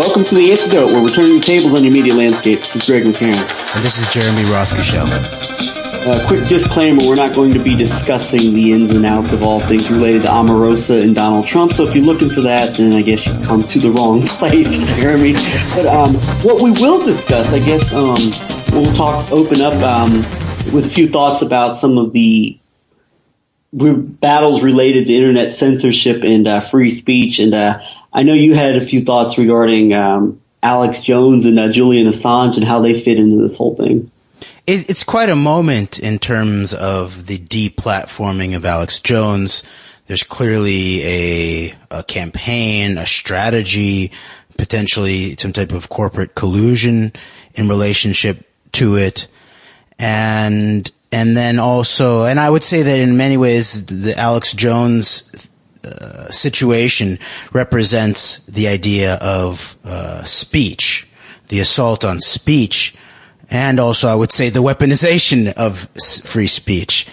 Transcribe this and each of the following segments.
Welcome to The Antidote, where we're turning the tables on your media landscape. This is Greg McCarran. And this is Jeremy Rothschild. Quick disclaimer, we're not going to be discussing the ins and outs of all things related to Omarosa and Donald Trump, so if you're looking for that, then I guess you've come to the wrong place, Jeremy. But what we will discuss, I guess, we'll open up with a few thoughts about some of the battles related to internet censorship and free speech, and I know you had a few thoughts regarding Alex Jones and Julian Assange and how they fit into this whole thing. It's quite a moment in terms of the deplatforming of Alex Jones. There's clearly a campaign, a strategy, potentially some type of corporate collusion in relationship to it. And then also, and I would say that in many ways, the Alex Jones situation represents the idea of speech, the assault on speech, and also I would say the weaponization of free speech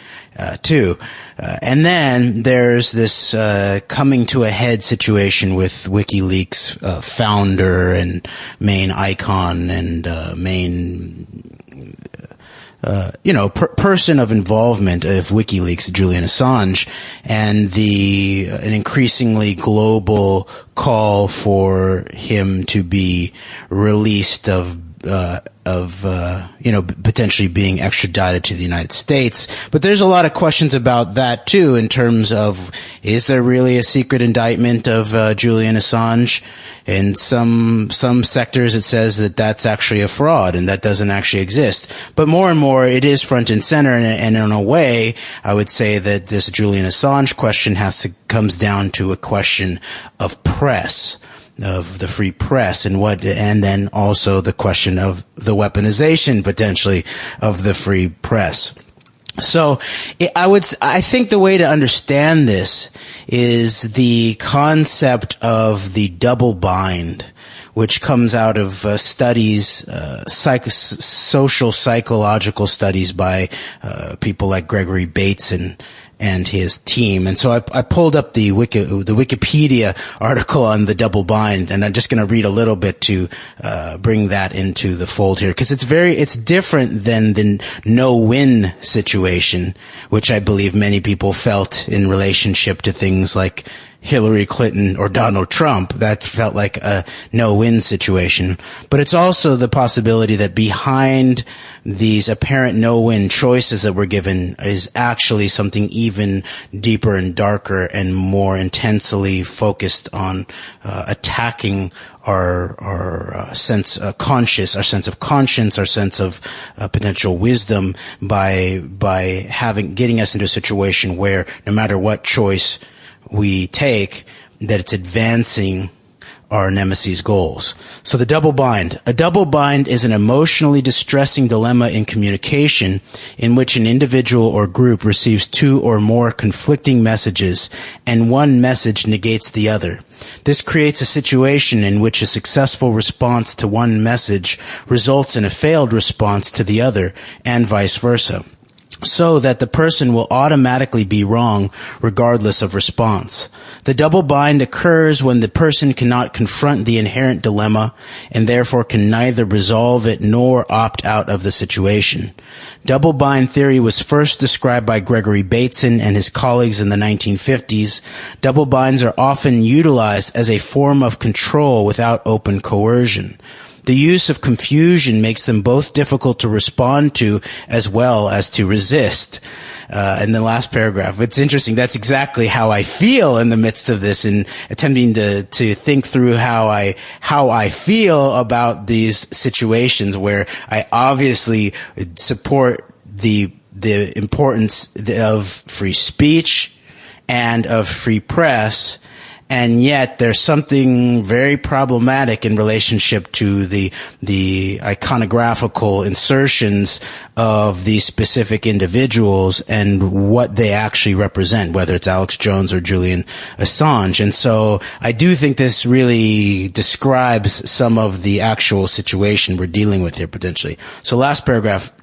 too. And then there's this coming to a head situation with WikiLeaks founder and main icon and main person of involvement of WikiLeaks, Julian Assange, and an increasingly global call for him to be released of potentially being extradited to the United States. But there's a lot of questions about that too, in terms of, is there really a secret indictment of Julian Assange? In some sectors it says that that's actually a fraud and that doesn't actually exist. But more and more it is front and center, and in a way I would say that this Julian Assange question comes down to a question of press, of the free press, and then also the question of the weaponization potentially of the free press. So I think the way to understand this is the concept of the double bind, which comes out of studies, social psychological studies by people like Gregory Bateson and his team. And so I pulled up the Wikipedia article on the double bind, and I'm just going to read a little bit to bring that into the fold here, because it's different than the no-win situation, which I believe many people felt in relationship to things like Hillary Clinton or Donald Trump. That felt like a no-win situation. But it's also the possibility that behind these apparent no-win choices that we're given is actually something even deeper and darker and more intensely focused on attacking our sense of conscience, our sense of potential wisdom by getting us into a situation where no matter what choice we take, that it's advancing our nemesis' goals. So the double bind. A double bind is an emotionally distressing dilemma in communication in which an individual or group receives two or more conflicting messages and one message negates the other. This creates a situation in which a successful response to one message results in a failed response to the other, and vice versa, so that the person will automatically be wrong regardless of response. The double bind occurs when the person cannot confront the inherent dilemma and therefore can neither resolve it nor opt out of the situation. Double bind theory was first described by Gregory Bateson and his colleagues in the 1950s. Double binds are often utilized as a form of control without open coercion. The use of confusion makes them both difficult to respond to as well as to resist. In the last paragraph, it's interesting. That's exactly how I feel in the midst of this, and attempting to think through how I feel about these situations where I obviously support the importance of free speech and of free press. And yet there's something very problematic in relationship to the iconographical insertions of these specific individuals and what they actually represent, whether it's Alex Jones or Julian Assange. And so I do think this really describes some of the actual situation we're dealing with here potentially. So last paragraph.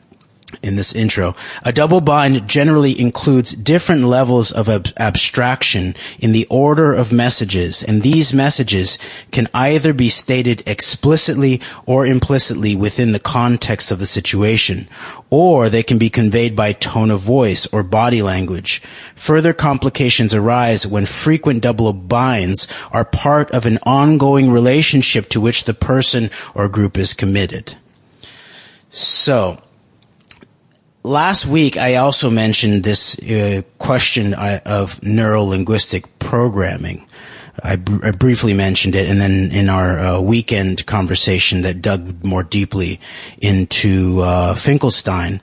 in this intro. A double bind generally includes different levels of abstraction in the order of messages, and these messages can either be stated explicitly or implicitly within the context of the situation, or they can be conveyed by tone of voice or body language. Further complications arise when frequent double binds are part of an ongoing relationship to which the person or group is committed. So, last week, I also mentioned this question of neuro-linguistic programming. I briefly mentioned it, and then in our weekend conversation that dug more deeply into Finkelstein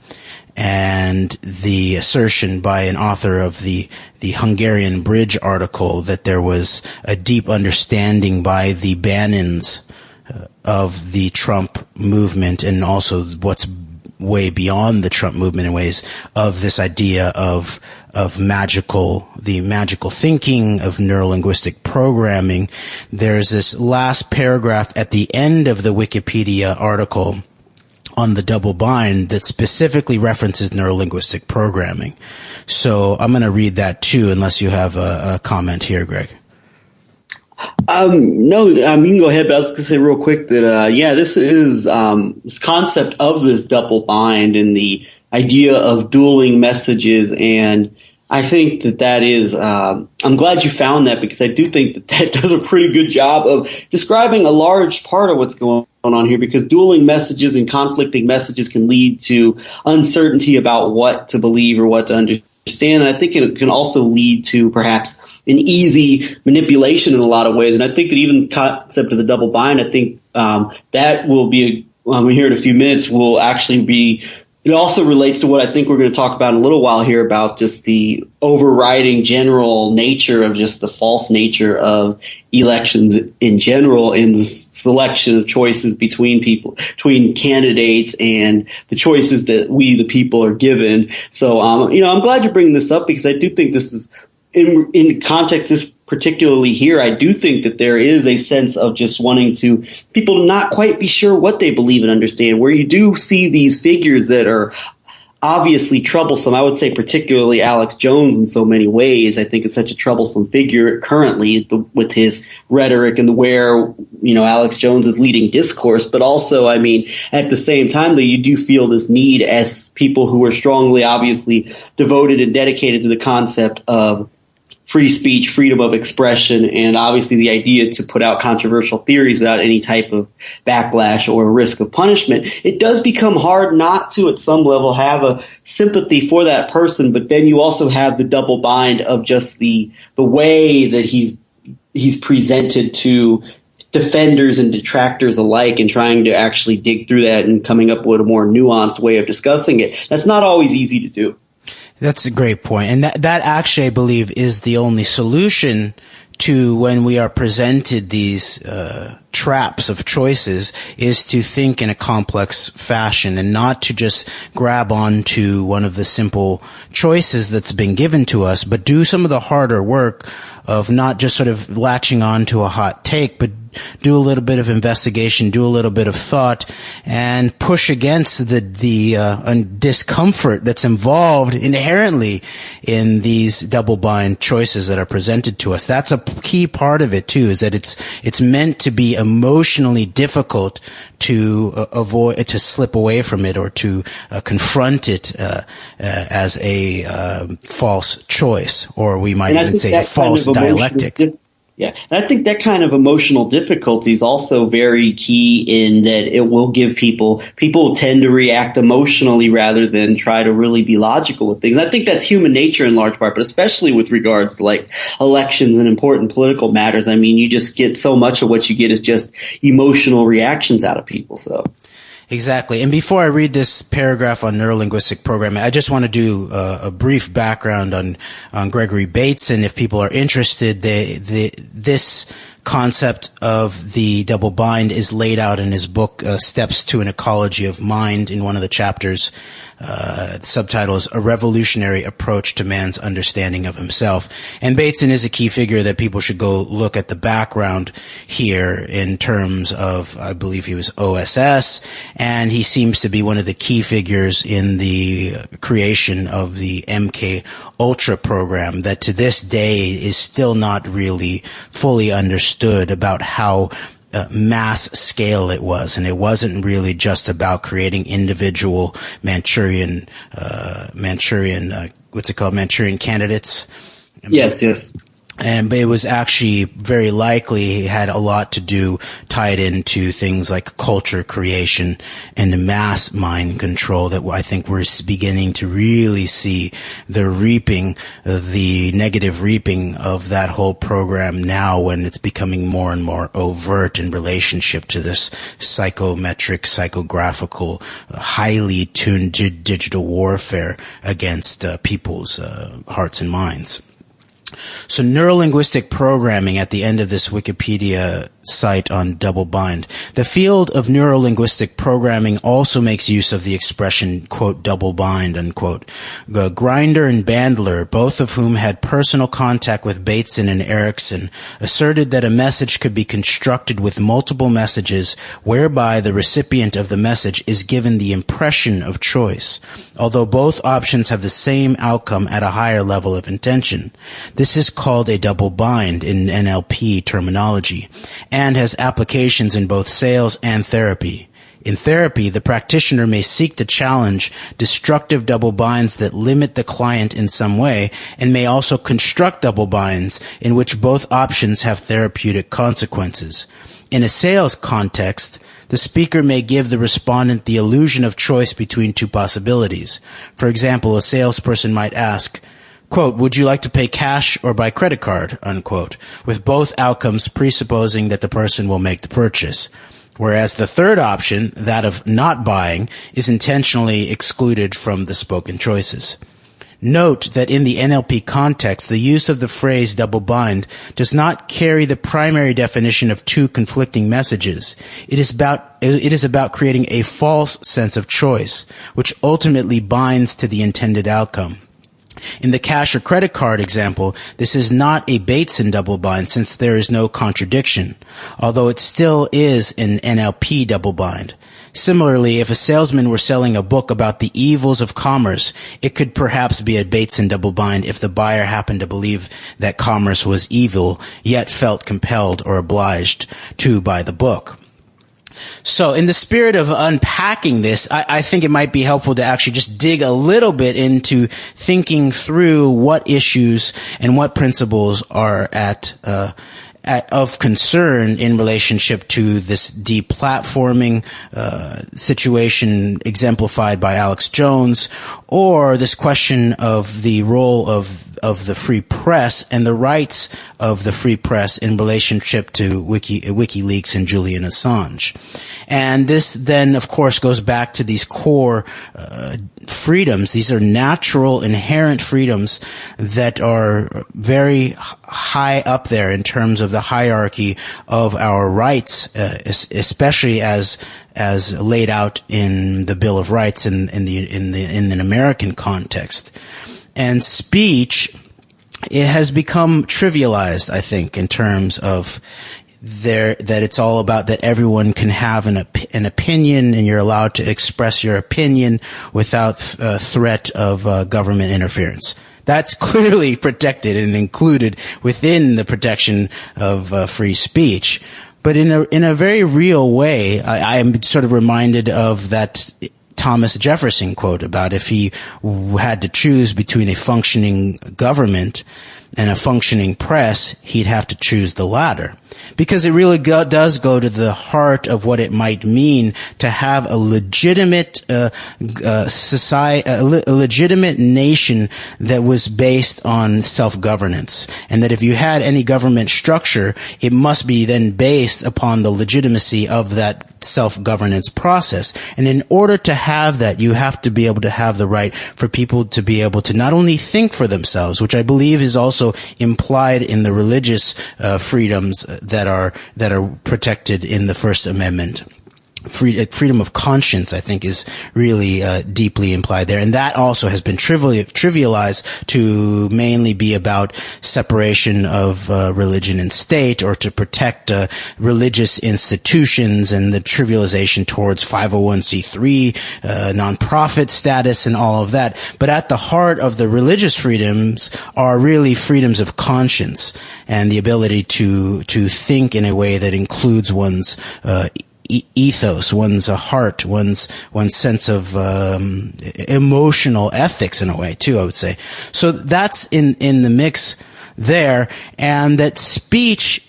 and the assertion by an author of the Hungarian Bridge article that there was a deep understanding by the Bannons of the Trump movement, and also what's way beyond the Trump movement in ways of this idea of the magical thinking of neurolinguistic programming. There's this last paragraph at the end of the Wikipedia article on the double bind that specifically references neurolinguistic programming. So I'm going to read that too, unless you have a comment here, Greg. No, you can go ahead, but I was going to say real quick that, this is, this concept of this double bind and the idea of dueling messages. And I think that is, I'm glad you found that, because I do think that does a pretty good job of describing a large part of what's going on here, because dueling messages and conflicting messages can lead to uncertainty about what to believe or what to understand. And I think it can also lead to perhaps an easy manipulation in a lot of ways. And I think that even the concept of the double bind, I think that will be, here in a few minutes, will actually be, it also relates to what I think we're going to talk about in a little while here, about just the overriding general nature of just the false nature of elections in general, and the selection of choices between candidates, and the choices that we, the people, are given. So, I'm glad you're bringing this up, because I do think this is, in context, this particularly here, I do think that there is a sense of just wanting people to not quite be sure what they believe and understand, where you do see these figures that are obviously troublesome. I would say particularly Alex Jones in so many ways. I think is such a troublesome figure currently with his rhetoric and where, Alex Jones is leading discourse. But also, at the same time, though, you do feel this need as people who are strongly, obviously, devoted and dedicated to the concept of free speech, freedom of expression, and obviously the idea to put out controversial theories without any type of backlash or risk of punishment. It does become hard not to, at some level, have a sympathy for that person, but then you also have the double bind of just the way that he's presented to defenders and detractors alike, and trying to actually dig through that and coming up with a more nuanced way of discussing it. That's not always easy to do. That's a great point. And that actually, I believe, is the only solution to when we are presented these traps of choices, is to think in a complex fashion and not to just grab onto one of the simple choices that's been given to us, but do some of the harder work of not just sort of latching on to a hot take, but do a little bit of investigation, do a little bit of thought, and push against the discomfort that's involved inherently in these double bind choices that are presented to us. That's a key part of it too, is that it's meant to be emotionally difficult to avoid, to slip away from it, or to confront it as a false choice, or we might even say a false dialectic. Yeah, and I think that kind of emotional difficulty is also very key, in that it will give people tend to react emotionally rather than try to really be logical with things. I think that's human nature in large part, but especially with regards to like elections and important political matters. You just get so much of what you get is just emotional reactions out of people. So. Exactly. And before I read this paragraph on neurolinguistic programming, I just want to do a brief background on Gregory Bateson. If people are interested, this concept of the double bind is laid out in his book, Steps to an Ecology of Mind. In one of the chapters, the subtitle is A Revolutionary Approach to Man's Understanding of Himself. And Bateson is a key figure that people should go look at the background here in terms of, I believe he was OSS, and he seems to be one of the key figures in the creation of the MK Ultra program that to this day is still not really fully understood about how mass scale it was, and it wasn't really just about creating individual Manchurian candidates. Yes. But it was actually very likely had a lot to do tied into things like culture creation and the mass mind control that I think we're beginning to really see the negative reaping of that whole program now, when it's becoming more and more overt in relationship to this psychometric, psychographical, highly tuned digital warfare against people's hearts and minds. So neurolinguistic programming at the end of this Wikipedia site on double bind. The field of neurolinguistic programming also makes use of the expression, quote, double bind, unquote. Grinder and Bandler, both of whom had personal contact with Bateson and Erickson, asserted that a message could be constructed with multiple messages whereby the recipient of the message is given the impression of choice, although both options have the same outcome at a higher level of intention. This is called a double bind in NLP terminology, and has applications in both sales and therapy. In therapy, the practitioner may seek to challenge destructive double binds that limit the client in some way, and may also construct double binds in which both options have therapeutic consequences. In a sales context, the speaker may give the respondent the illusion of choice between two possibilities. For example, a salesperson might ask, quote, would you like to pay cash or by credit card, unquote, with both outcomes presupposing that the person will make the purchase. Whereas the third option, that of not buying, is intentionally excluded from the spoken choices. Note that in the NLP context, the use of the phrase double bind does not carry the primary definition of two conflicting messages. It is about creating a false sense of choice, which ultimately binds to the intended outcome. In the cash or credit card example, this is not a Bateson double bind since there is no contradiction, although it still is an NLP double bind. Similarly, if a salesman were selling a book about the evils of commerce, it could perhaps be a Bateson double bind if the buyer happened to believe that commerce was evil, yet felt compelled or obliged to buy the book. So in the spirit of unpacking this, I think it might be helpful to actually just dig a little bit into thinking through what issues and what principles are of concern in relationship to this deplatforming situation exemplified by Alex Jones, or this question of the role of the free press and the rights of the free press in relationship to Wikileaks and Julian Assange. And this then, of course, goes back to these core freedoms. These are natural, inherent freedoms that are very high up there in terms of the hierarchy of our rights, especially as laid out in the Bill of Rights in an American context. And speech, it has become trivialized, I think, in terms of that it's all about that everyone can have an opinion, and you're allowed to express your opinion without threat of government interference. That's clearly protected and included within the protection of free speech. But in a very real way, I am sort of reminded of that Thomas Jefferson quote about if he had to choose between a functioning government and a functioning press, he'd have to choose the latter. Because it really does go to the heart of what it might mean to have a legitimate society, a legitimate nation that was based on self-governance. And that if you had any government structure, it must be then based upon the legitimacy of that self-governance process. And in order to have that, you have to be able to have the right for people to be able to not only think for themselves, which I believe is also implied in the religious freedoms that are protected in the First Amendment. Freedom of conscience, I think, is really deeply implied there, and that also has been trivialized to mainly be about separation of religion and state, or to protect religious institutions, and the trivialization towards 501c3 nonprofit status and all of that. But at the heart of the religious freedoms are really freedoms of conscience and the ability to think in a way that includes one's ethos, one's heart, one's sense of emotional ethics in a way too, I would say. So that's in the mix there, and that speech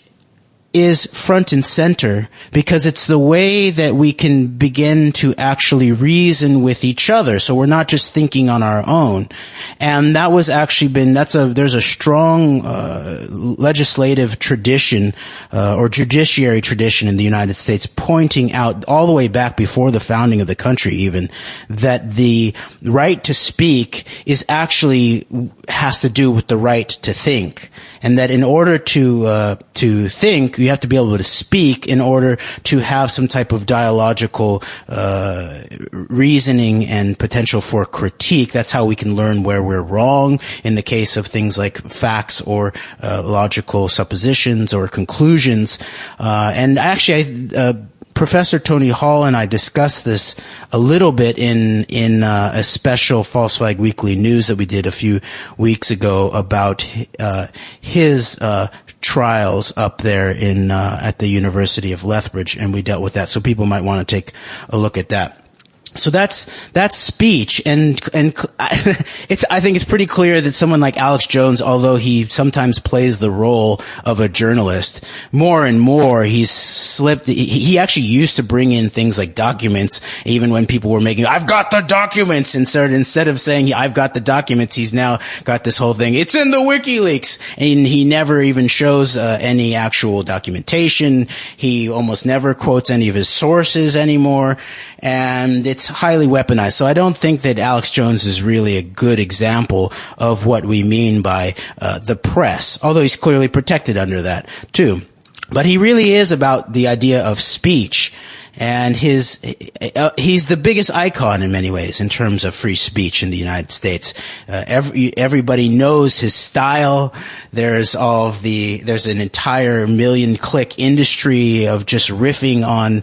is front and center because it's the way that we can begin to actually reason with each other. So we're not just thinking on our own. And that was actually there's a strong, legislative tradition, or judiciary tradition in the United States pointing out all the way back before the founding of the country even, that the right to speak has to do with the right to think. And that in order to think, you have to be able to speak in order to have some type of dialogical reasoning and potential for critique. That's how we can learn where we're wrong in the case of things like facts or logical suppositions or conclusions. And actually, Professor Tony Hall and I discussed this a little bit in a special False Flag Weekly News that we did a few weeks ago about his trials up there at the University of Lethbridge, and we dealt with that. So people might want to take a look at that. So that's speech, and I think it's pretty clear that someone like Alex Jones, although he sometimes plays the role of a journalist, more and more he's slipped. He actually used to bring in things like documents, even when people were making, "I've got the documents," instead of saying, "I've got the documents," he's now got this whole thing, "It's in the Wikileaks," and he never even shows any actual documentation. He almost never quotes any of his sources anymore, and it's highly weaponized. So I don't think that Alex Jones is really a good example of what we mean by the press, although he's clearly protected under that too. But he really is about the idea of speech. And he's the biggest icon in many ways in terms of free speech in the United States. Everybody knows his style. There's an entire million-click industry of just riffing on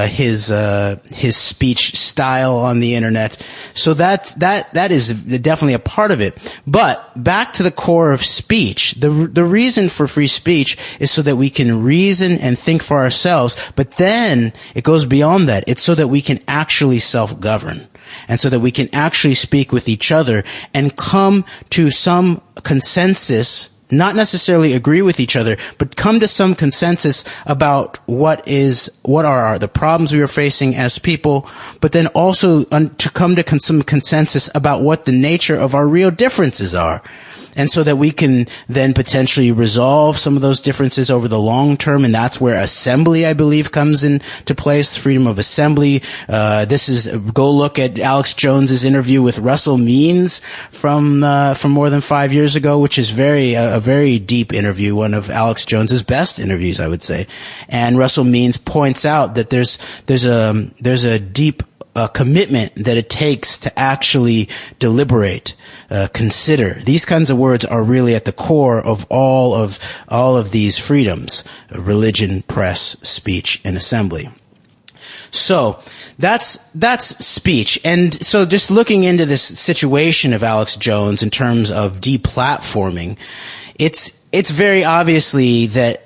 his speech style on the internet. So that is definitely a part of it. But back to the core of speech. The reason for free speech is so that we can reason and think for ourselves, but then it goes beyond that. It's so that we can actually self-govern, and so that we can actually speak with each other and come to some consensus, not necessarily agree with each other, but come to some consensus about what are the problems we are facing as people, but then also to come to some consensus about what the nature of our real differences are. And so that we can then potentially resolve some of those differences over the long term, and that's where assembly, I believe, comes into place. Freedom of assembly. Go look at Alex Jones's interview with Russell Means from more than 5 years ago, which is a very deep interview, one of Alex Jones's best interviews, I would say. And Russell Means points out that there's a deep commitment that it takes to actually deliberate, consider. These kinds of words are really at the core of all of these freedoms: religion, press, speech, and assembly. So that's speech. And so just looking into this situation of Alex Jones in terms of deplatforming, it's very obviously this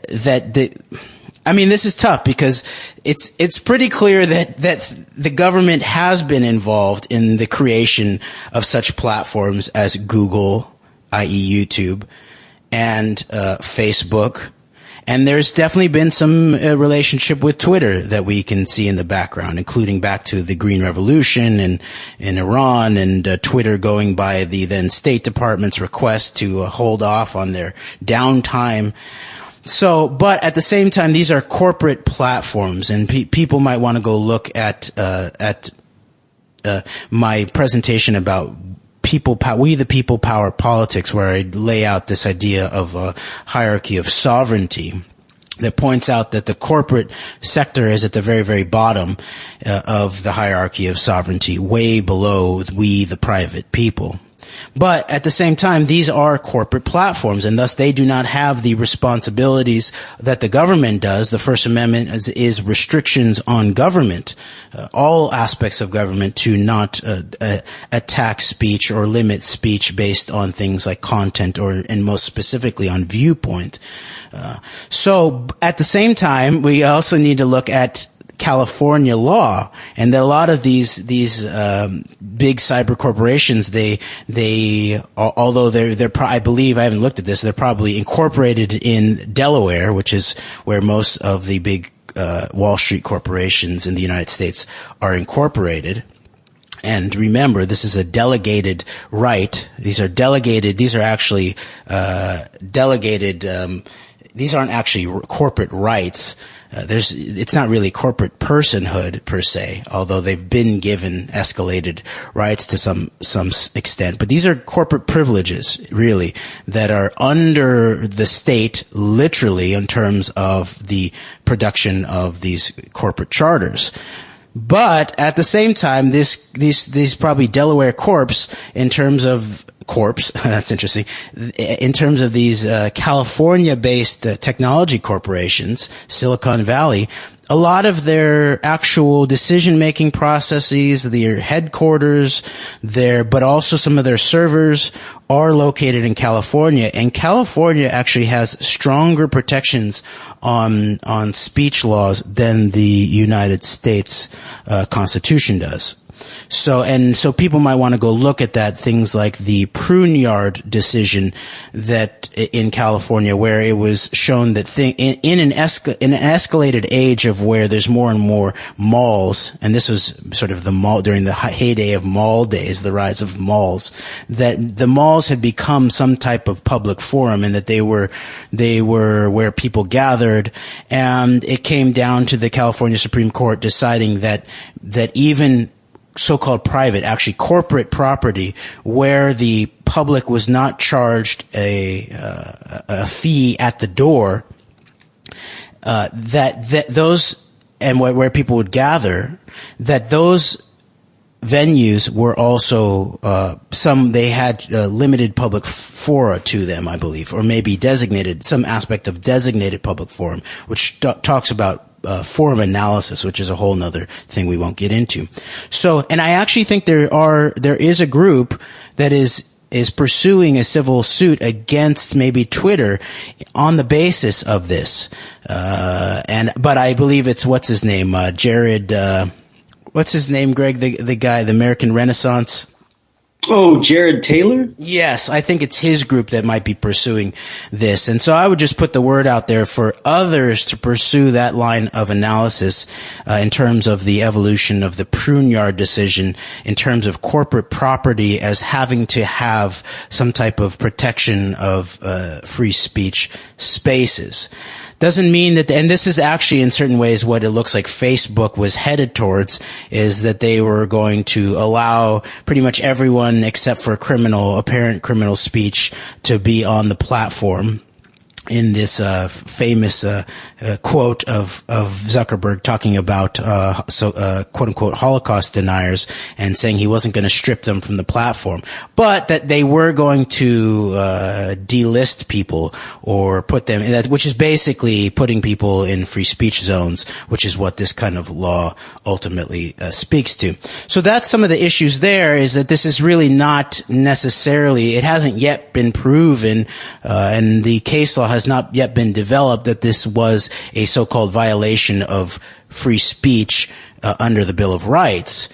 is tough because it's pretty clear that the government has been involved in the creation of such platforms as Google, i.e. YouTube, and Facebook. And there's definitely been some relationship with Twitter that we can see in the background, including back to the Green Revolution in Iran, and Twitter going by the then State Department's request to hold off on their downtime. So, but at the same time, these are corporate platforms, and people might want to go look at my presentation about we the people power politics, where I lay out this idea of a hierarchy of sovereignty that points out that the corporate sector is at the very, very bottom of the hierarchy of sovereignty, way below we the private people. But at the same time, these are corporate platforms, and thus they do not have the responsibilities that the government does. The First Amendment is restrictions on government, all aspects of government, to not attack speech or limit speech based on things like content and most specifically on viewpoint. So at the same time, we also need to look at California law, and a lot of these big cyber corporations, although they're I believe, I haven't looked at this, they're probably incorporated in Delaware, which is where most of the big Wall Street corporations in the United States are incorporated. And remember, this is a delegated right. These are actually delegated. These aren't actually corporate rights. It's not really corporate personhood per se, although they've been given escalated rights to some extent. But these are corporate privileges, really, that are under the state, literally, in terms of the production of these corporate charters. But at the same time, these probably Delaware corps, in terms of that's interesting. In terms of these California-based technology corporations, Silicon Valley, a lot of their actual decision-making processes, their headquarters, but also some of their servers are located in California, and California actually has stronger protections on speech laws than the United States Constitution does. So people might want to go look at that, things like the Pruneyard decision that in California, where it was shown that in an escalated age of where there's more and more malls, and this was sort of the mall during the heyday of mall days, the rise of malls, that the malls had become some type of public forum, and that they were where people gathered, and it came down to the California Supreme Court deciding that even so-called private, actually corporate property, where the public was not charged a fee at the door, that those, and where people would gather, that those venues were also they had limited public fora to them, I believe, or maybe some aspect of designated public forum, which talks about forum analysis, which is a whole nother thing we won't get into. So, and I actually think there is a group that is pursuing a civil suit against maybe Twitter on the basis of this. But I believe it's, what's his name? Jared, what's his name, Greg? The guy, the American Renaissance. Oh, Jared Taylor? Yes, I think it's his group that might be pursuing this. And so I would just put the word out there for others to pursue that line of analysis in terms of the evolution of the Pruneyard decision, in terms of corporate property as having to have some type of protection of free speech spaces. Doesn't mean that, and this is actually in certain ways what it looks like Facebook was headed towards, is that they were going to allow pretty much everyone except for apparent criminal speech to be on the platform. In this famous quote of Zuckerberg talking about quote unquote Holocaust deniers, and saying he wasn't going to strip them from the platform, but that they were going to delist people or put them in that, which is basically putting people in free speech zones, which is what this kind of law ultimately speaks to. So that's some of the issues there, is that this is really not necessarily, it hasn't yet been proven, and the case law has not yet been developed, that this was a so-called violation of free speech under the Bill of Rights.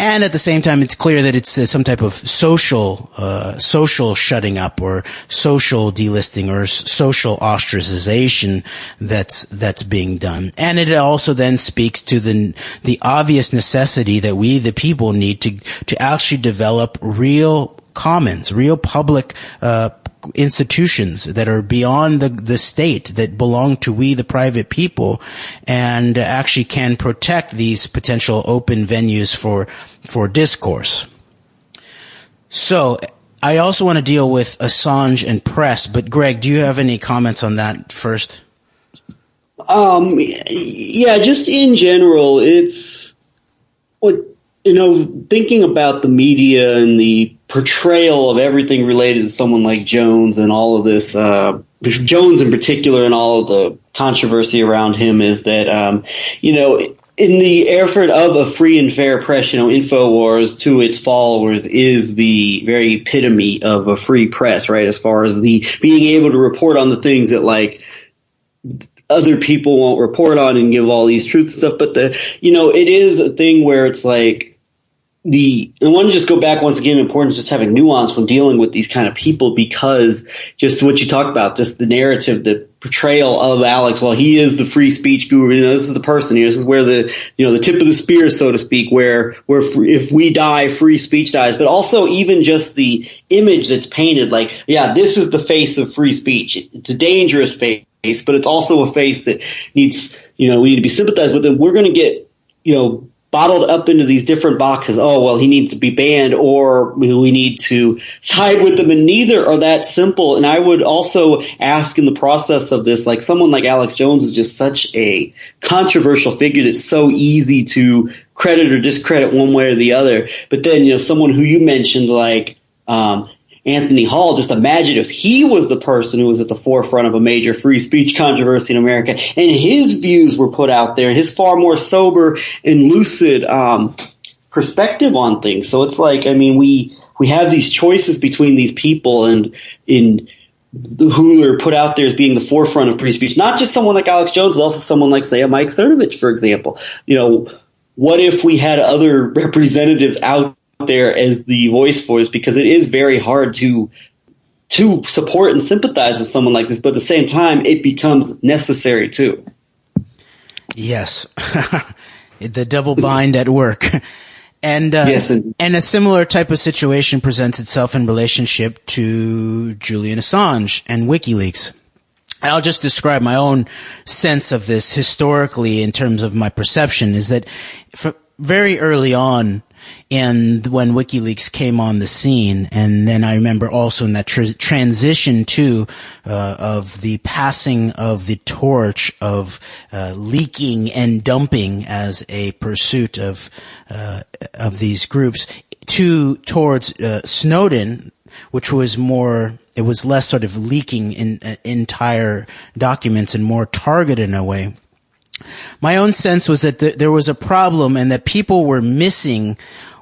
And at the same time, it's clear that it's some type of social shutting up, or social delisting, or social ostracization that's being done. And it also then speaks to the obvious necessity that we, the people, need to actually develop real commons, real public institutions that are beyond the state, that belong to we the private people, and actually can protect these potential open venues for discourse. So I also want to deal with Assange and press, but Greg, do you have any comments on that first? Yeah, just in general, it's thinking about the media and the portrayal of everything related to someone like Jones and all of this, Jones in particular, and all of the controversy around him, is that, in the effort of a free and fair press, Infowars to its followers is the very epitome of a free press, right? As far as the being able to report on the things that other people won't report on and give all these truths and stuff. But it is a thing where it's like, I want to just go back once again, the importance of just having nuance when dealing with these kind of people, because just what you talked about, just the narrative, the portrayal of Alex, well, he is the free speech guru. This is the person here. This is where the tip of the spear, so to speak, where if we die, free speech dies. But also even just the image that's painted, this is the face of free speech. It's a dangerous face, but it's also a face that needs, we need to be sympathized with. And we're going to get, bottled up into these different boxes. Oh, well, he needs to be banned, or we need to side with them, and neither are that simple. And I would also ask in the process of this, someone like Alex Jones is just such a controversial figure that's so easy to credit or discredit one way or the other. But then, someone who you mentioned, Anthony Hall, just imagine if he was the person who was at the forefront of a major free speech controversy in America, and his views were put out there, and his far more sober and lucid perspective on things. So it's we have these choices between these people, and who are put out there as being the forefront of free speech. Not just someone like Alex Jones, but also someone like, say, a Mike Cernovich, for example. What if we had other representatives out there as the voice for us, because it is very hard to support and sympathize with someone like this, but at the same time it becomes necessary too. Yes. The double bind at work. And yes, and a similar type of situation presents itself in relationship to Julian Assange and WikiLeaks. I'll just describe my own sense of this historically in terms of my perception, is that very early on, and when WikiLeaks came on the scene, and then I remember also in that transition of the passing of the torch of leaking and dumping as a pursuit of these groups towards Snowden, which was it was less sort of leaking in entire documents and more targeted in a way. My own sense was that there was a problem, and that people were missing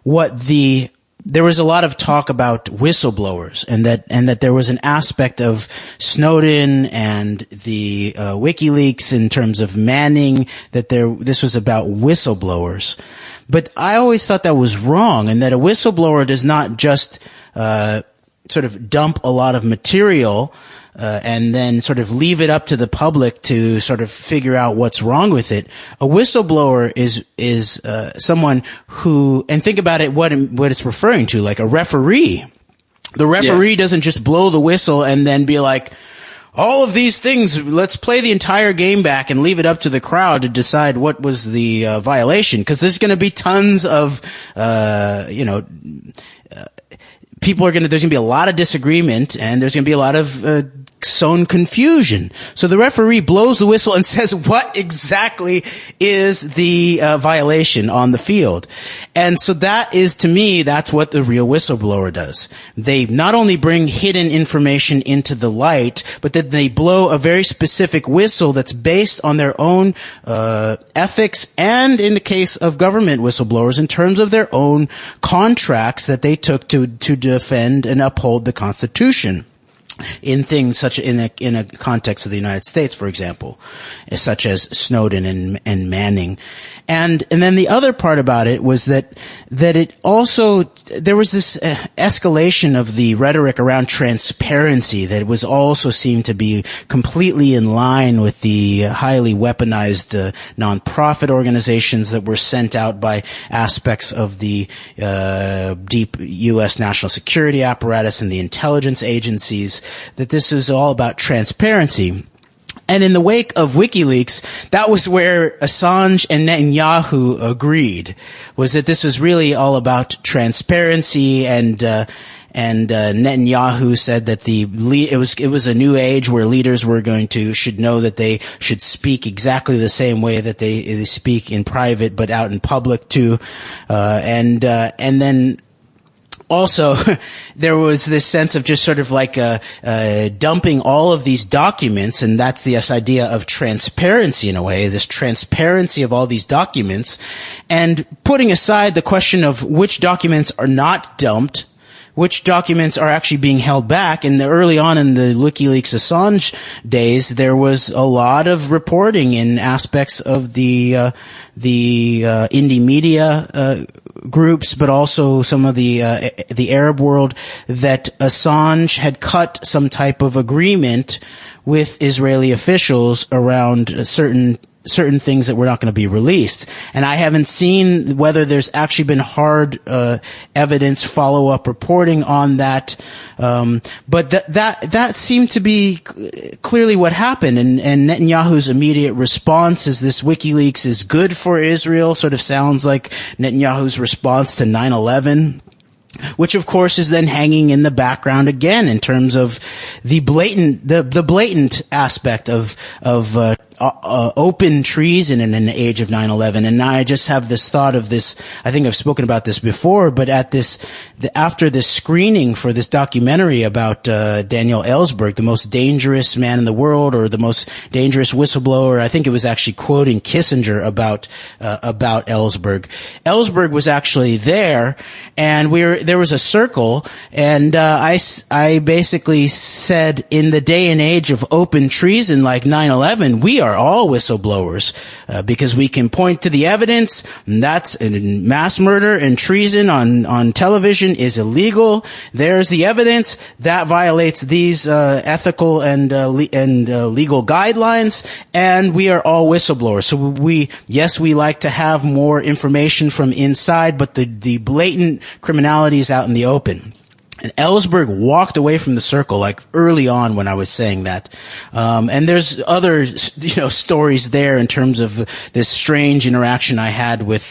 there was a lot of talk about whistleblowers, and that there was an aspect of Snowden and the WikiLeaks in terms of Manning, that this was about whistleblowers. But I always thought that was wrong, and that a whistleblower does not just sort of dump a lot of material and then sort of leave it up to the public to sort of figure out what's wrong with it. A whistleblower is someone who, and think about it, what it's referring to, like a referee. The referee doesn't just blow the whistle and then be like, all of these things, let's play the entire game back and leave it up to the crowd to decide what was the violation. Because there's going to be tons of, there's going to be a lot of disagreement, and there's going to be a lot of sown confusion. So the referee blows the whistle and says what exactly is the violation on the field. And so that is, to me, that's what the real whistleblower does. They not only bring hidden information into the light, but that they blow a very specific whistle that's based on their own ethics, and in the case of government whistleblowers, in terms of their own contracts that they took to defend and uphold the Constitution. In things such in a context of the United States, for example, such as Snowden and Manning. And then the other part about it was that it also, there was this escalation of the rhetoric around transparency that was also seemed to be completely in line with the highly weaponized nonprofit organizations that were sent out by aspects of the deep U.S. national security apparatus and the intelligence agencies. that this is all about transparency. And in the wake of WikiLeaks, that was where Assange and Netanyahu agreed, was that this was really all about transparency, and Netanyahu said that it was a new age where leaders should know that they should speak exactly the same way that they speak in private, but out in public too, and then also, there was this sense of just sort of like dumping all of these documents, and that's this idea of transparency in a way, this transparency of all these documents, and putting aside the question of which documents are not dumped, which documents are actually being held back. And early on in the WikiLeaks Assange days, there was a lot of reporting in aspects of the indie media groups, but also some of the Arab world, that Assange had cut some type of agreement with Israeli officials around certain things that were not going to be released. And I haven't seen whether there's actually been hard evidence, follow-up reporting on that. But that seemed to be clearly what happened. And Netanyahu's immediate response is this WikiLeaks is good for Israel, sort of sounds like Netanyahu's response to 9/11. Which of course is then hanging in the background again in terms of the blatant aspect of open treason in an age of 9/11. And now I just have this thought of this, I think I've spoken about this before, but after this screening for this documentary about Daniel Ellsberg, the most dangerous man in the world, or the most dangerous whistleblower, I think it was actually quoting Kissinger about Ellsberg. Ellsberg was actually there, and there was a circle, and I basically said, in the day and age of open treason like 9/11, we are all whistleblowers, because we can point to the evidence, and that's mass murder and treason on television is illegal. There's the evidence that violates these ethical and legal guidelines, and we are all whistleblowers. So we like to have more information from inside, but the blatant criminality is out in the open. And Ellsberg walked away from the circle, like early on when I was saying that. And there's other, stories there in terms of this strange interaction I had with,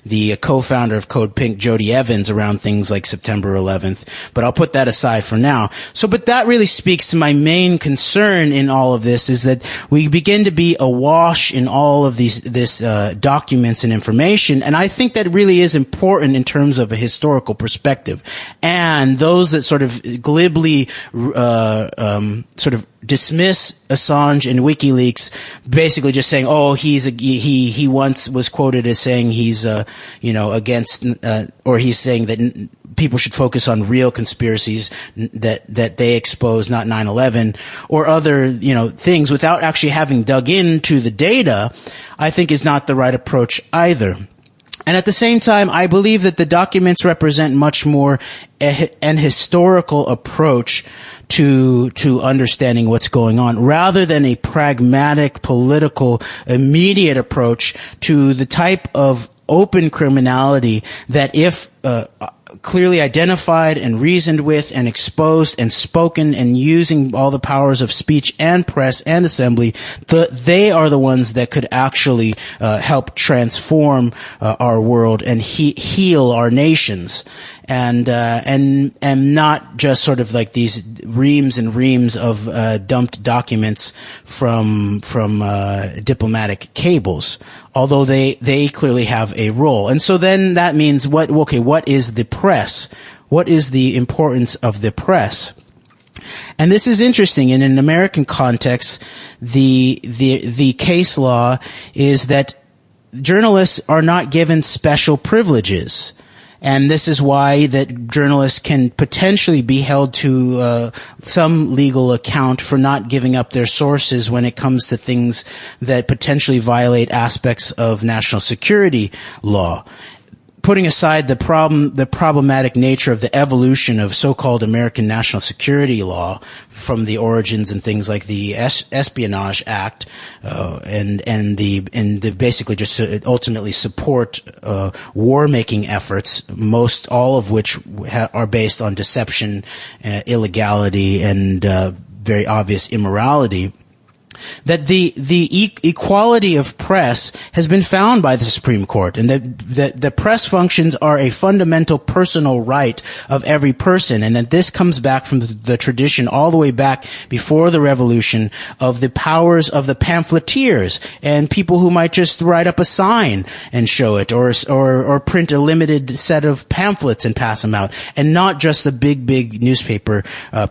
the co-founder of Code Pink, Jody Evans, around things like September 11th. But I'll put that aside for now. But that really speaks to my main concern in all of this, is that we begin to be awash in all of this documents and information. And I think that really is important in terms of a historical perspective. And those that sort of glibly sort of dismiss Assange and WikiLeaks, basically just saying, oh, he once was quoted as saying he's against, or he's saying that people should focus on real conspiracies that they expose, not 9/11, or other things, without actually having dug into the data, I think is not the right approach either. And at the same time, I believe that the documents represent much more an historical approach to understanding what's going on, rather than a pragmatic, political, immediate approach to the type of open criminality that, if clearly identified and reasoned with and exposed and spoken and using all the powers of speech and press and assembly, they are the ones that could actually help transform our world and heal our nations. And not just sort of like these reams and reams of dumped documents from diplomatic cables, although they clearly have a role. And so then that means what is the press? What is the importance of the press? And this is interesting. In an American context, the case law is that journalists are not given special privileges. And this is why that journalists can potentially be held to some legal account for not giving up their sources when it comes to things that potentially violate aspects of national security law. putting aside the problematic nature of the evolution of so-called American national security law from the origins and things like the Espionage Act, and the basically just to ultimately support war-making efforts, most all of which are based on deception, illegality, and very obvious immorality. That the equality of press has been found by the Supreme Court, and that the press functions are a fundamental personal right of every person, and that this comes back from the tradition all the way back before the revolution of the powers of the pamphleteers and people who might just write up a sign and show it, or print a limited set of pamphlets and pass them out, and not just the big newspaper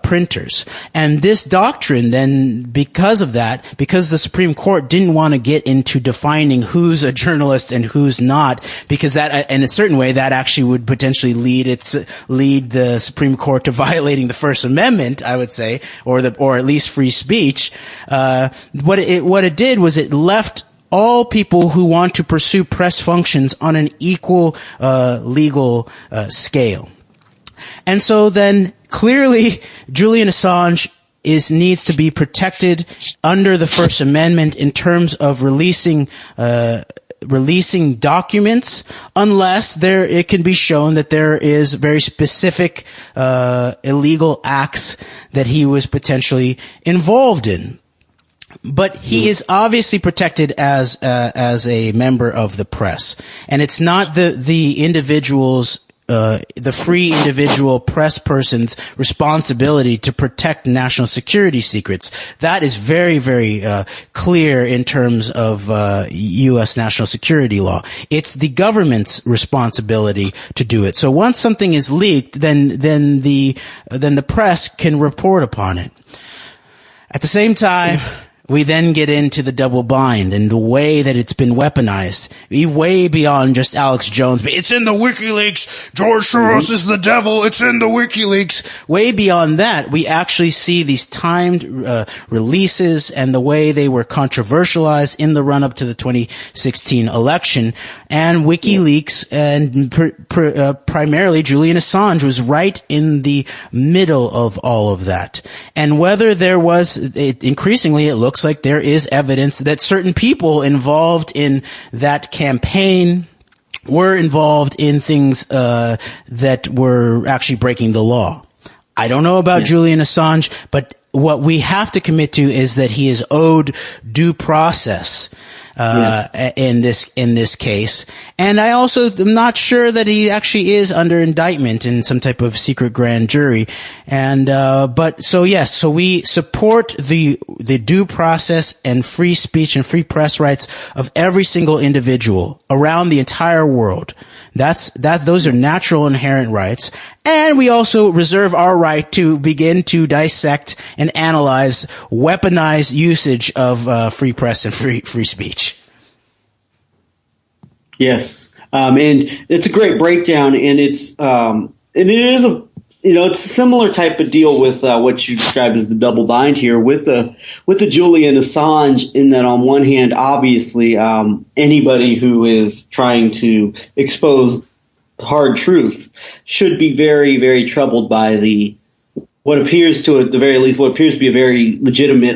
printers. And this doctrine then, because of that, because the Supreme Court didn't want to get into defining who's a journalist and who's not, because that, in a certain way, that actually would potentially lead the Supreme Court to violating the First Amendment, I would say, or at least free speech. What it did was it left all people who want to pursue press functions on an equal legal scale. And so then clearly Julian Assange needs to be protected under the First Amendment in terms of releasing documents, unless it can be shown that there is very specific illegal acts that he was potentially involved in. But he is obviously protected as a member of the press, and it's not the individual's the free individual press person's responsibility to protect national security secrets. That is very, very clear in terms of U.S. national security law. It's the government's responsibility to do it. So once something is leaked, then the press can report upon it. At the same time, we then get into the double bind and the way that it's been weaponized, way beyond just Alex Jones. It's in the WikiLeaks. George Soros is the devil. It's in the WikiLeaks. Way beyond that, we actually see these timed releases and the way they were controversialized in the run-up to the 2016 election. And WikiLeaks and primarily Julian Assange was right in the middle of all of that. And whether there was, increasingly it looks like there is evidence that certain people involved in that campaign were involved in things that were actually breaking the law. I don't know about Julian Assange, but what we have to commit to is that he is owed due process in this case. And I also am not sure that he actually is under indictment in some type of secret grand jury. And so we support the due process and free speech and free press rights of every single individual around the entire world. Those are natural inherent rights. And we also reserve our right to begin to dissect and analyze weaponized usage of free press and free speech. Yes, and it's a great breakdown, and it is it's a similar type of deal with what you described as the double bind here with the Julian Assange, in that on one hand, obviously, anybody who is trying to expose hard truths should be very, very troubled by what appears to, at the very least, what appears to be a very legitimate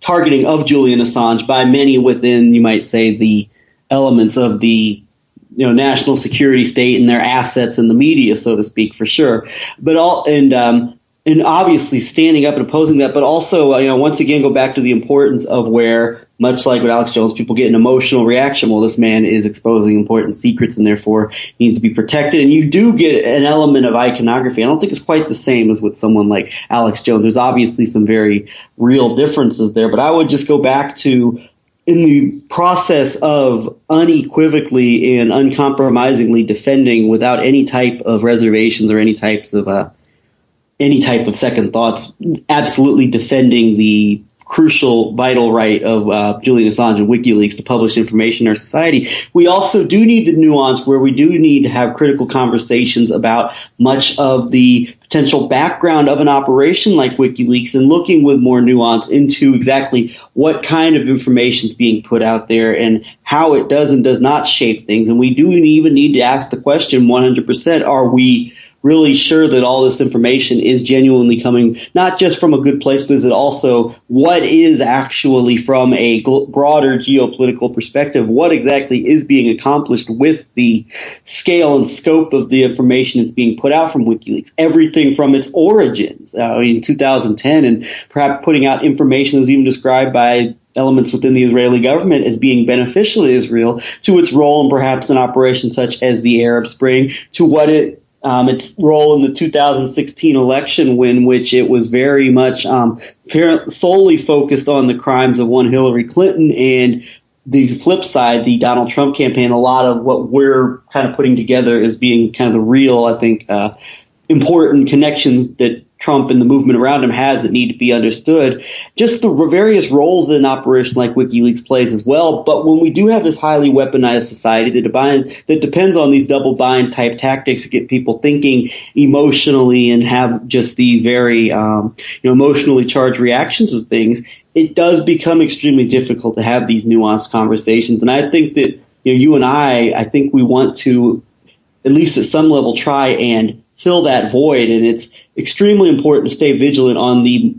targeting of Julian Assange by many within, you might say, the elements of the national security state and their assets in the media, so to speak, for sure. But and obviously standing up and opposing that, but also once again go back to the importance of where, much like with Alex Jones, people get an emotional reaction. Well, this man is exposing important secrets and therefore needs to be protected. And you do get an element of iconography. I don't think it's quite the same as with someone like Alex Jones. There's obviously some very real differences there, but I would just go back to, in the process of unequivocally and uncompromisingly defending without any type of reservations or any type of second thoughts, absolutely defending the crucial, vital right of Julian Assange and WikiLeaks to publish information in our society. We also do need the nuance where we do need to have critical conversations about much of the potential background of an operation like WikiLeaks and looking with more nuance into exactly what kind of information is being put out there and how it does and does not shape things. And we do even need to ask the question 100%, are we really sure that all this information is genuinely coming not just from a good place, but is it also what is actually from a broader geopolitical perspective, what exactly is being accomplished with the scale and scope of the information that's being put out from WikiLeaks, everything from its origins in 2010 and perhaps putting out information that's even described by elements within the Israeli government as being beneficial to Israel, to its role in perhaps an operation such as the Arab Spring, to what its role in the 2016 election, which it was very much solely focused on the crimes of one Hillary Clinton, and the flip side, the Donald Trump campaign. A lot of what we're kind of putting together is being kind of the real, I think, important connections that Trump and the movement around him has that need to be understood. Just the various roles that an operation like WikiLeaks plays as well. But when we do have this highly weaponized society that depends on these double bind type tactics to get people thinking emotionally and have just these very emotionally charged reactions to things, it does become extremely difficult to have these nuanced conversations. And I think that you and I think we want to, at least at some level, try and fill that void. And it's extremely important to stay vigilant on the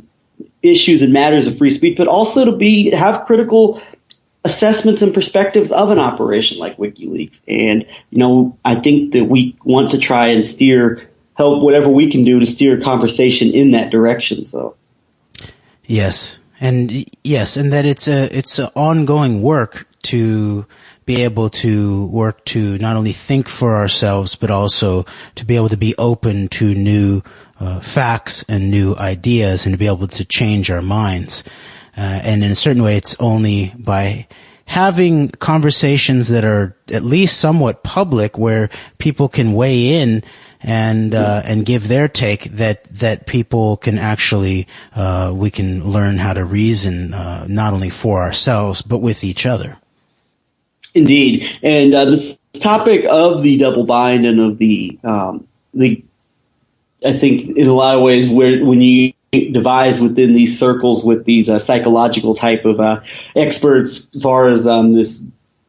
issues and matters of free speech, but also to have critical assessments and perspectives of an operation like WikiLeaks. And, I think that we want to try and help whatever we can do to steer conversation in that direction. So. Yes. And that it's an ongoing work to be able to work to not only think for ourselves, but also to be able to be open to new facts and new ideas and to be able to change our minds. And in a certain way, it's only by having conversations that are at least somewhat public where people can weigh in and give their take that people can actually, we can learn how to reason, not only for ourselves, but with each other. Indeed. And this topic of the double bind and of the I think in a lot of ways when you devise within these circles with these psychological type of experts, as far as this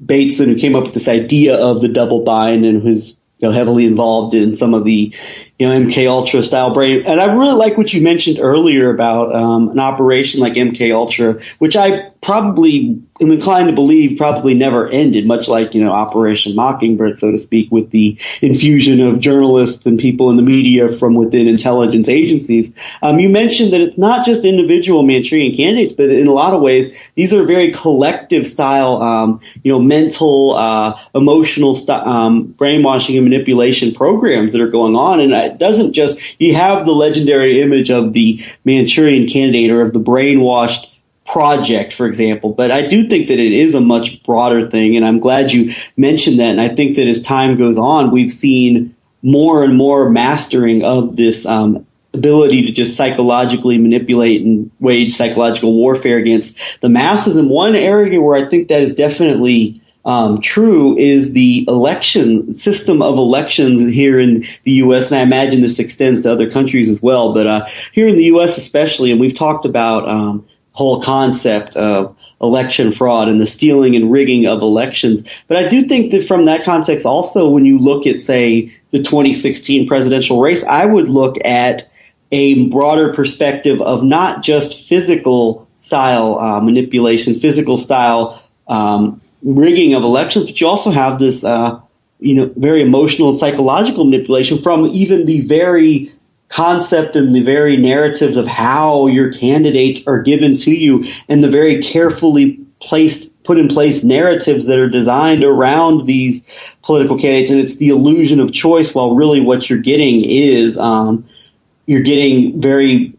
Bateson, who came up with this idea of the double bind and who's heavily involved in some of the MK Ultra style brain. And I really like what you mentioned earlier about an operation like MK Ultra, which I probably am inclined to believe probably never ended, much like, Operation Mockingbird, so to speak, with the infusion of journalists and people in the media from within intelligence agencies. You mentioned that it's not just individual Manchurian candidates, but in a lot of ways, these are very collective style, mental, emotional brainwashing and manipulation programs that are going on. And it doesn't just, you have the legendary image of the Manchurian candidate or of the brainwashed project, for example, but I do think that it is a much broader thing, and I'm glad you mentioned that. And I think that as time goes on, we've seen more and more mastering of this ability to just psychologically manipulate and wage psychological warfare against the masses. And one area where I think that is definitely true is the election system of elections here in the U.S. And I imagine this extends to other countries as well, but here in the U.S. especially, and we've talked about whole concept of election fraud and the stealing and rigging of elections. But I do think that from that context also, when you look at, say, the 2016 presidential race, I would look at a broader perspective of not just physical style manipulation, physical style rigging of elections, but you also have this, very emotional and psychological manipulation from even the very concept and the very narratives of how your candidates are given to you and the very carefully put in place narratives that are designed around these political candidates. And it's the illusion of choice, while really what you're getting is you're getting very,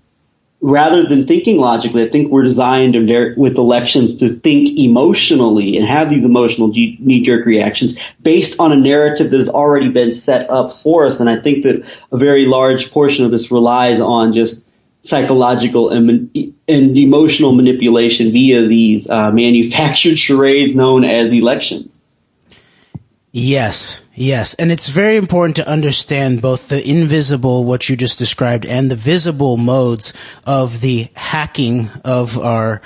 rather than thinking logically, I think we're designed with elections to think emotionally and have these emotional knee-jerk reactions based on a narrative that has already been set up for us. And I think that a very large portion of this relies on just psychological and emotional manipulation via these manufactured charades known as elections. Yes, yes. And it's very important to understand both the invisible, what you just described, and the visible modes of the hacking of our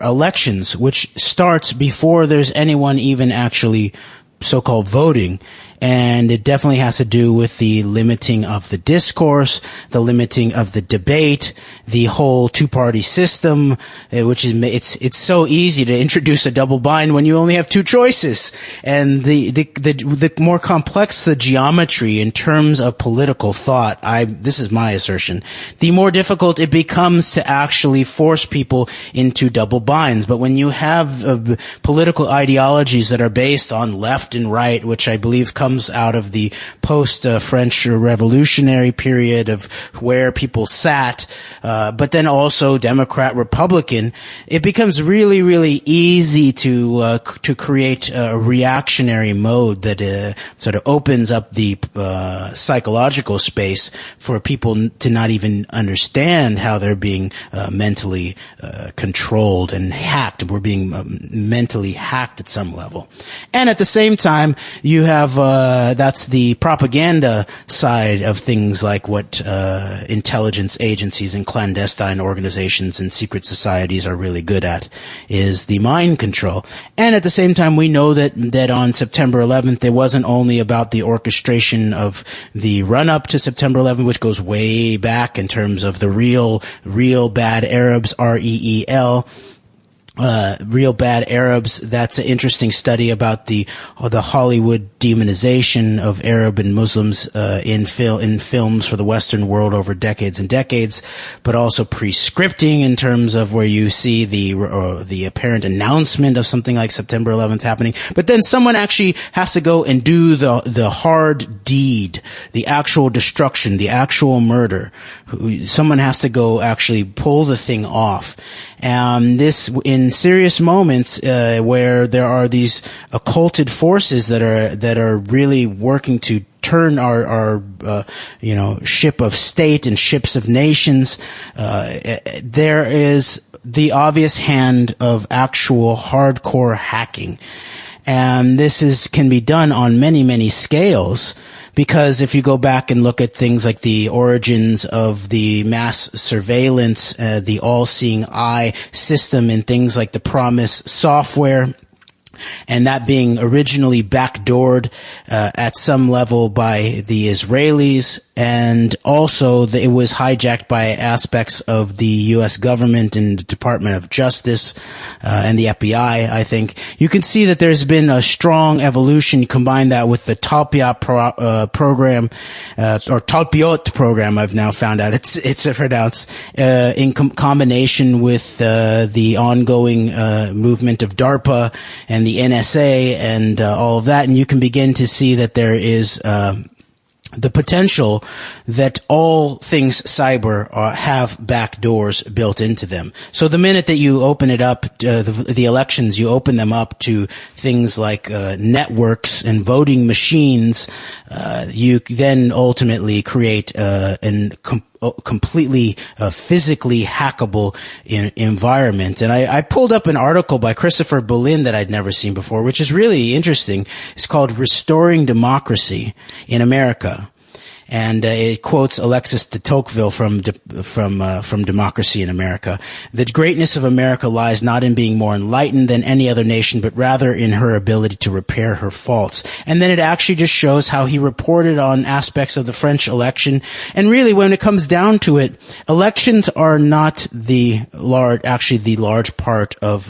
elections, which starts before there's anyone even actually so-called voting. And it definitely has to do with the limiting of the discourse, the limiting of the debate, the whole two-party system, which is, it's so easy to introduce a double bind when you only have two choices. And the more complex the geometry in terms of political thought, this is my assertion, the more difficult it becomes to actually force people into double binds. But when you have political ideologies that are based on left and right, which I believe comes out of the post-French revolutionary period of where people sat, but then also Democrat, Republican, it becomes really, really easy to create a reactionary mode that sort of opens up the psychological space for people to not even understand how they're being mentally controlled and hacked. We're being mentally hacked at some level. And at the same time, you have that's the propaganda side of things, like what intelligence agencies and clandestine organizations and secret societies are really good at, is the mind control. And at the same time, we know that on September 11th, it wasn't only about the orchestration of the run-up to September 11th, which goes way back in terms of the real bad Arabs, REEL. Real Bad Arabs. That's an interesting study about the Hollywood demonization of Arab and Muslims in films for the Western world over decades and decades, but also pre-scripting in terms of where you see the apparent announcement of something like September 11th happening, but then someone actually has to go and do the hard deed, the actual destruction, the actual murder. Someone has to go actually pull the thing off. This in serious moments where there are these occulted forces that are really working to turn our ship of state and ships of nations. There is the obvious hand of actual hardcore hacking, and this can be done on many, many scales. Because if you go back and look at things like the origins of the mass surveillance, the all-seeing eye system in things like the Promise software, and that being originally backdoored at some level by the Israelis, and also it was hijacked by aspects of the U.S. government and the Department of Justice and the FBI, I think. You can see that there's been a strong evolution. You combine that with the Talpiot program, or Talpiot program, I've now found out it's pronounced, in combination with the ongoing movement of DARPA and the NSA and all of that, and you can begin to see that there is the potential that all things cyber have back doors built into them. So the minute that you open it up, the elections, you open them up to things like networks and voting machines, you then ultimately create completely physically hackable environment. And I pulled up an article by Christopher Berlin that I'd never seen before, which is really interesting. It's called Restoring Democracy in America. And it quotes Alexis de Tocqueville from Democracy in America. The greatness of America lies not in being more enlightened than any other nation, but rather in her ability to repair her faults. And then it actually just shows how he reported on aspects of the French election. And really, when it comes down to it, elections are not the large part of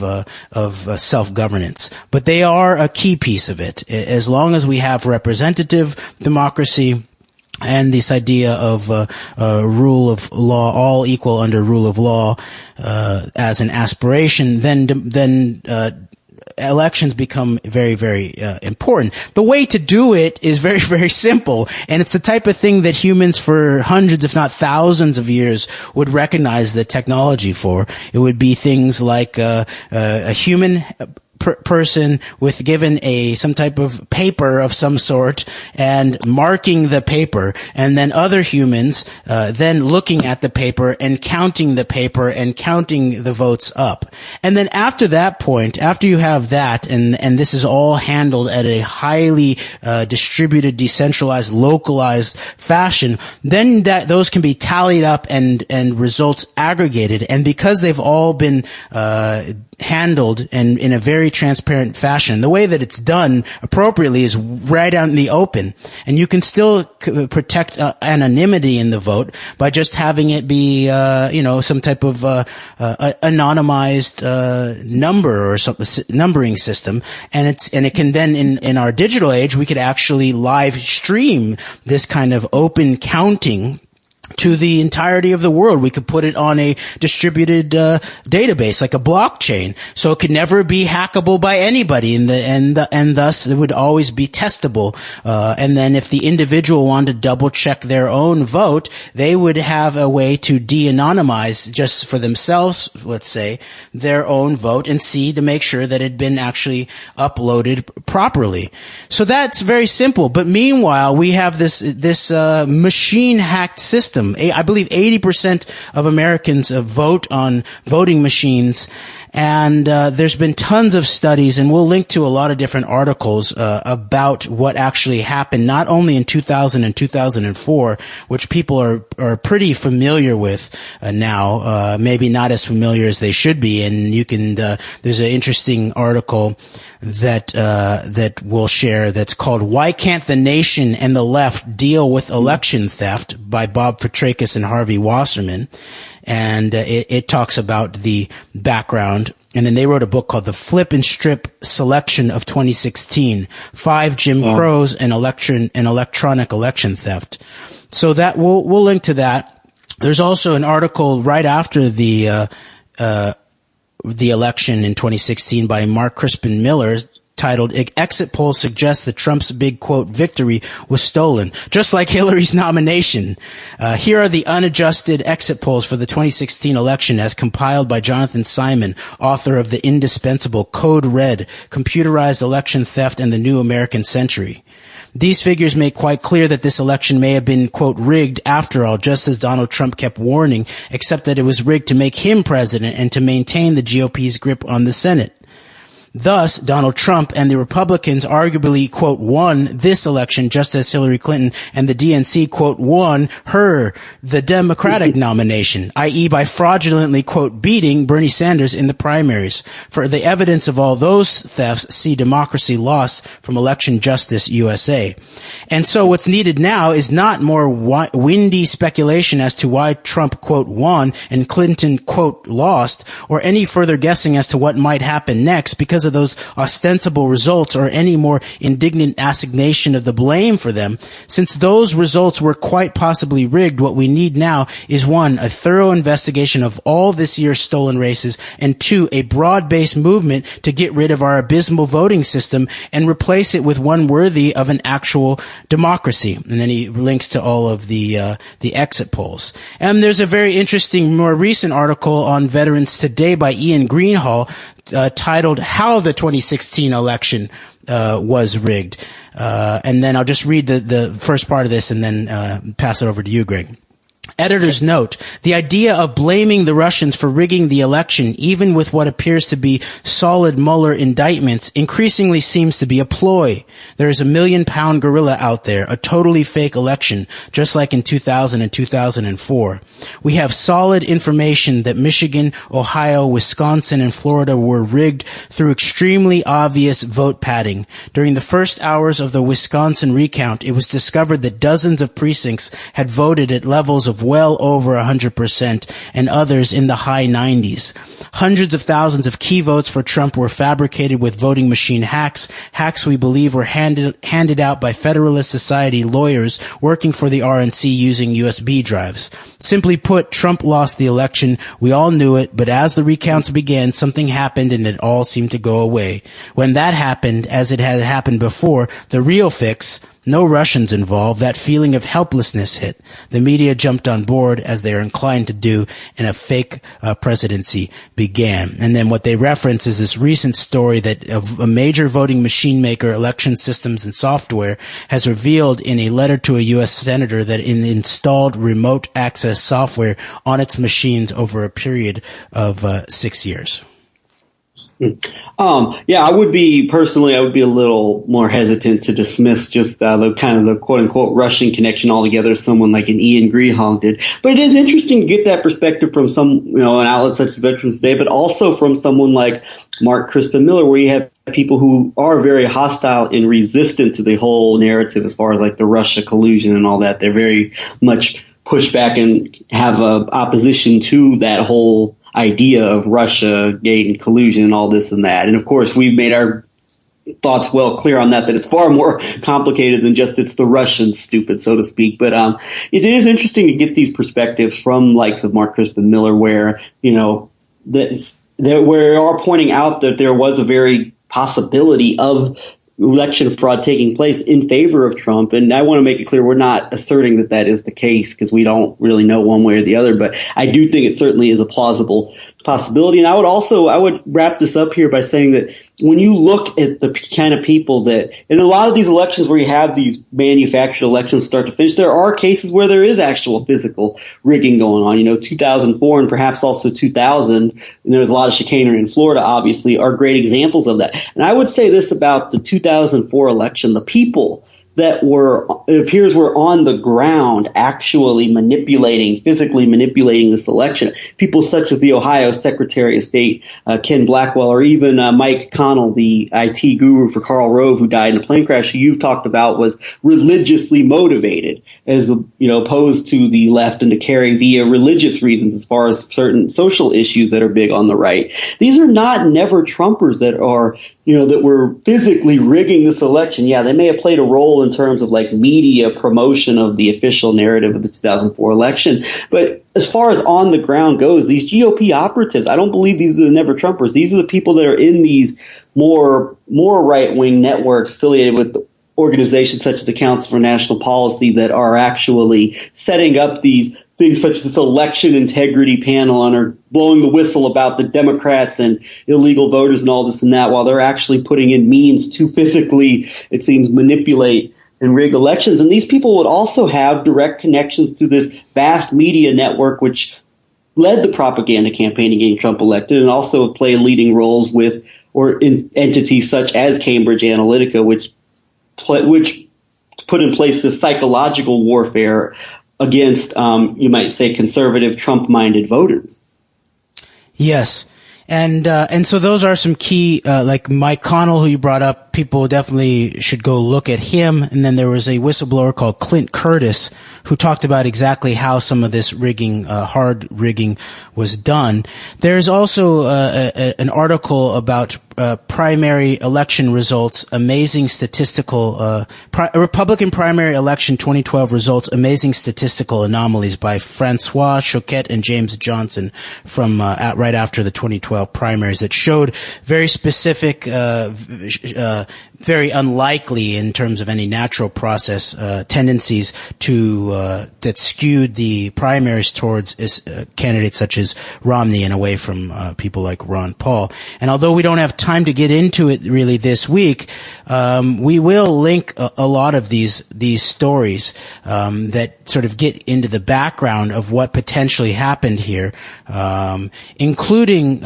self-governance, but they are a key piece of it. As long as we have representative democracy and this idea of rule of law, all equal under rule of law, as an aspiration, then elections become very, very important. The way to do it is very, very simple, and it's the type of thing that humans for hundreds, if not thousands of years would recognize the technology for. It would be things like a human person with given some type of paper of some sort and marking the paper, and then other humans then looking at the paper and counting the paper and counting the votes up. And then after that point, after you have that, and this is all handled at a highly distributed, decentralized, localized fashion, then those can be tallied up and results aggregated. And because they've all been handled and in a very transparent fashion, the way that it's done appropriately is right out in the open, and you can still protect anonymity in the vote by just having it be some type of anonymized number or some numbering system, and it can then in our digital age we could actually live stream this kind of open counting to the entirety of the world. We could put it on a distributed database, like a blockchain, so it could never be hackable by anybody, and thus it would always be testable. And then if the individual wanted to double check their own vote, they would have a way to de-anonymize just for themselves, let's say, their own vote and see to make sure that it had been actually uploaded properly. So that's very simple. But meanwhile, we have this machine hacked system. I believe 80% of Americans vote on voting machines, and there's been tons of studies, and we'll link to a lot of different articles about what actually happened, not only in 2000 and 2004, which people are pretty familiar with now, maybe not as familiar as they should be. And you can there's an interesting article that we'll share that's called "Why Can't the Nation and the Left Deal with Election Theft" by Bob Petrakis and Harvey Wasserman. And it talks about the background. And then they wrote a book called The Flip and Strip Selection of 2016, 5 Jim Crows and Electronic Election Theft. So that we'll link to that. There's also an article right after the election in 2016 by Mark Crispin Miller titled "Exit Polls Suggest that Trump's big, quote, victory was stolen, just like Hillary's nomination." Here are the unadjusted exit polls for the 2016 election as compiled by Jonathan Simon, author of the indispensable Code Red, Computerized Election Theft and the New American Century. These figures make quite clear that this election may have been, quote, rigged after all, just as Donald Trump kept warning, except that it was rigged to make him president and to maintain the GOP's grip on the Senate. Thus, Donald Trump and the Republicans arguably, quote, won this election just as Hillary Clinton and the DNC, quote, won the Democratic nomination, i.e. by fraudulently, quote, beating Bernie Sanders in the primaries. For the evidence of all those thefts, see Democracy Lost from Election Justice USA. And so what's needed now is not more windy speculation as to why Trump, quote, won and Clinton, quote, lost, or any further guessing as to what might happen next because of those ostensible results, or any more indignant assignation of the blame for them. Since those results were quite possibly rigged, what we need now is 1, a thorough investigation of all this year's stolen races, and 2, a broad-based movement to get rid of our abysmal voting system and replace it with one worthy of an actual democracy. And then he links to all of the exit polls. And there's a very interesting, more recent article on Veterans Today by Ian Greenhall, titled "How the 2016 Election Was Rigged." And then I'll just read the first part of this and then pass it over to you, Greg. Editor's note, the idea of blaming the Russians for rigging the election, even with what appears to be solid Mueller indictments, increasingly seems to be a ploy. There is a million-pound gorilla out there, a totally fake election, just like in 2000 and 2004. We have solid information that Michigan, Ohio, Wisconsin, and Florida were rigged through extremely obvious vote padding. During the first hours of the Wisconsin recount, it was discovered that dozens of precincts had voted at levels of well over 100% and others in the high 90s. Hundreds of thousands of key votes for Trump were fabricated with voting machine hacks we believe were handed out by Federalist Society lawyers working for the RNC using USB drives. Simply put, Trump lost the election. We all knew it, but as the recounts began, something happened and it all seemed to go away. When that happened, as it had happened before, the real fix, No Russians involved. That feeling of helplessness hit. The media jumped on board, as they are inclined to do, and a fake presidency began. And then what they reference is this recent story that a major voting machine maker, Election Systems and Software, has revealed in a letter to a U.S. senator that it installed remote access software on its machines over a period of 6 years. Yeah, I would be a little more hesitant to dismiss just the kind of the quote unquote Russian connection altogether, someone like an Ian Greenhalgh did. But it is interesting to get that perspective from an outlet such as Veterans Day, but also from someone like Mark Crispin Miller, where you have people who are very hostile and resistant to the whole narrative as far as like the Russia collusion and all that. They're very much push back and have a opposition to that whole idea of Russia gate collusion and all this and that. And of course, we've made our thoughts well clear on that it's far more complicated than just it's the Russians stupid, so to speak. But it is interesting to get these perspectives from likes of Mark Crispin Miller, where we are pointing out that there was a very possibility of election fraud taking place in favor of Trump. And I want to make it clear, we're not asserting that that is the case, because we don't really know one way or the other. But I do think it certainly is a plausible possibility. And I would wrap this up here by saying that when you look at the kind of people that, in a lot of these elections where you have these manufactured elections start to finish, there are cases where there is actual physical rigging going on. 2004 and perhaps also 2000, and there was a lot of chicanery in Florida, obviously, are great examples of that. And I would say this about the 2004 election: the people that it appears were on the ground actually physically manipulating this election. People such as the Ohio Secretary of State, Ken Blackwell, or even Mike Connell, the IT guru for Karl Rove, who died in a plane crash, who you've talked about, was religiously motivated, as opposed to the left, and to carry via religious reasons as far as certain social issues that are big on the right. These are not never Trumpers that are that were physically rigging this election. Yeah, they may have played a role in terms of like media promotion of the official narrative of the 2004 election. But as far as on the ground goes, these GOP operatives, I don't believe these are the never Trumpers. These are the people that are in these more right-wing networks affiliated with organizations such as the Council for National Policy that are actually setting up these things such as this election integrity panel and are blowing the whistle about the Democrats and illegal voters and all this and that, while they're actually putting in means to physically, it seems, manipulate and rig elections. And these people would also have direct connections to this vast media network which led the propaganda campaign to getting Trump elected, and also play leading roles with in entities such as Cambridge Analytica, which put in place this psychological warfare against, you might say, conservative Trump-minded voters. Yes. And so those are some key, like Mike Connell, who you brought up. People definitely should go look at him. And then there was a whistleblower called Clint Curtis, who talked about exactly how some of this rigging, hard rigging, was done. There's also an article about primary election results, amazing statistical, Republican primary election 2012 results, amazing statistical anomalies, by Francois Choquette and James Johnson from right after the 2012 primaries, that showed very specific, very unlikely in terms of any natural process tendencies to that skewed the primaries towards candidates such as Romney and away from people like Ron Paul. And although we don't have time to get into it really this week, we will link a lot of these stories that sort of get into the background of what potentially happened here, including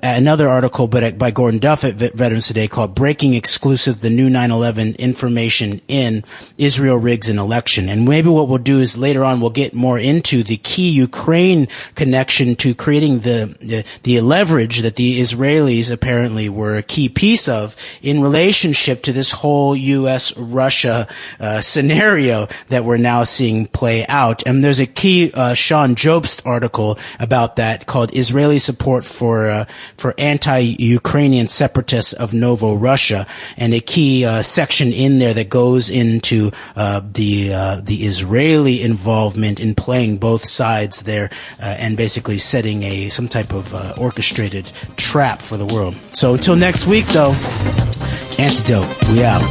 another article by Gordon Duff at Veterans Today called "Breaking Exclusive: The New 9/11 Information in Israel Rigs an Election." And maybe what we'll do is later on we'll get more into the key Ukraine connection to creating the leverage that the Israelis apparently were a key piece of in relationship to this whole U.S.-Russia scenario that we're now seeing play out. And there's a key Sean Jobst article about that called "Israeli Support for Anti-Ukrainian Separatists of Novo Russia," and a key section in there that goes into the Israeli involvement in playing both sides there, and basically setting some type of orchestrated trap for the world. So until next week, though, Antidote, we out.